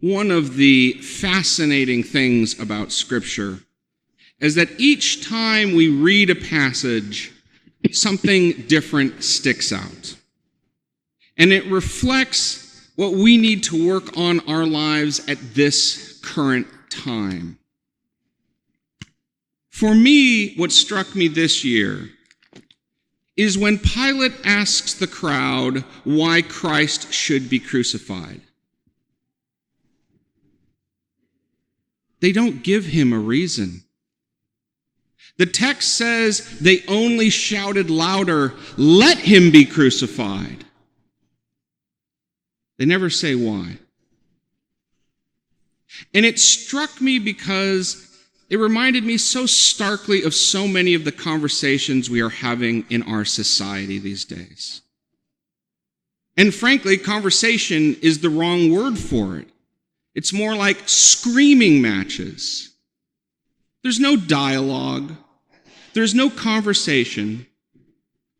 One of the fascinating things about Scripture is that each time we read a passage, something different sticks out. And it reflects what we need to work on our lives at this current time. For me, what struck me this year is when Pilate asks the crowd why Christ should be crucified. They don't give him a reason. The text says they only shouted louder, "Let him be crucified." They never say why. And it struck me because it reminded me so starkly of so many of the conversations we are having in our society these days. And frankly, conversation is the wrong word for it. It's more like screaming matches. There's no dialogue. There's no conversation.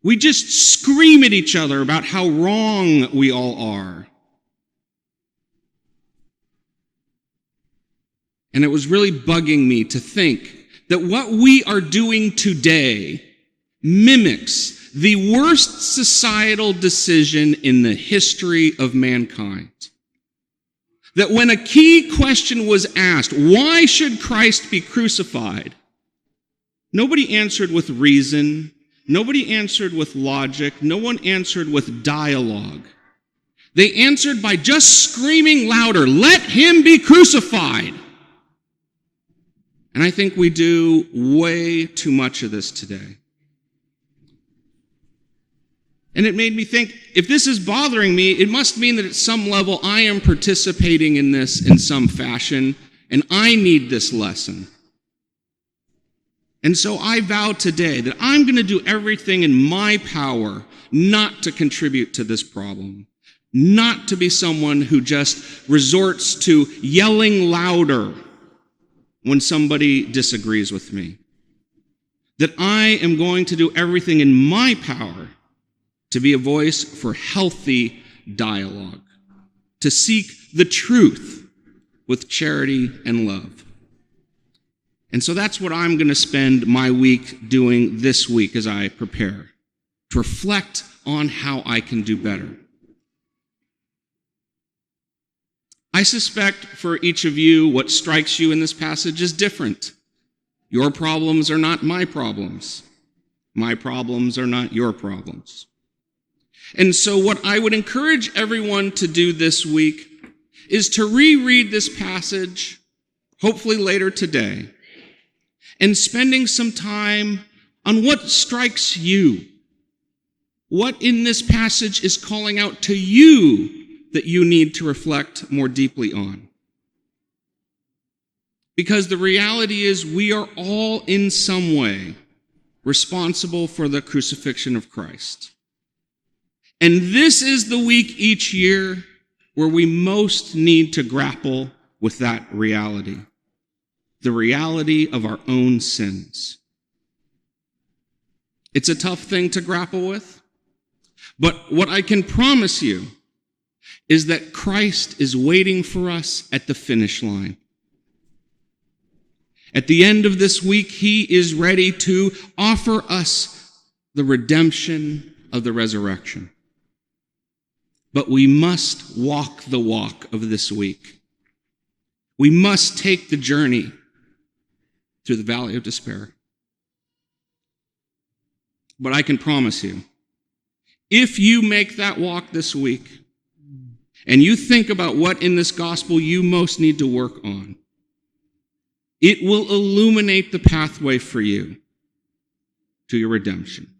We just scream at each other about how wrong we all are. And it was really bugging me to think that what we are doing today mimics the worst societal decision in the history of mankind. That when a key question was asked, why should Christ be crucified? Nobody answered with reason. Nobody answered with logic. No one answered with dialogue. They answered by just screaming louder, "Let him be crucified." And I think we do way too much of this today. And it made me think, if this is bothering me, it must mean that at some level I am participating in this in some fashion, and I need this lesson. And so I vow today that I'm going to do everything in my power not to contribute to this problem, not to be someone who just resorts to yelling louder when somebody disagrees with me. That I am going to do everything in my power to be a voice for healthy dialogue, to seek the truth with charity and love. And so that's what I'm going to spend my week doing this week as I prepare, to reflect on how I can do better. I suspect for each of you, what strikes you in this passage is different. Your problems are not my problems. My problems are not your problems. And so what I would encourage everyone to do this week is to reread this passage, hopefully later today, and spending some time on what strikes you. What in this passage is calling out to you that you need to reflect more deeply on. Because the reality is we are all in some way responsible for the crucifixion of Christ. And this is the week each year where we most need to grapple with that reality, the reality of our own sins. It's a tough thing to grapple with, but what I can promise you is that Christ is waiting for us at the finish line. At the end of this week, he is ready to offer us the redemption of the resurrection. But we must walk the walk of this week. We must take the journey through the valley of despair. But I can promise you, if you make that walk this week, and you think about what in this gospel you most need to work on, it will illuminate the pathway for you to your redemption.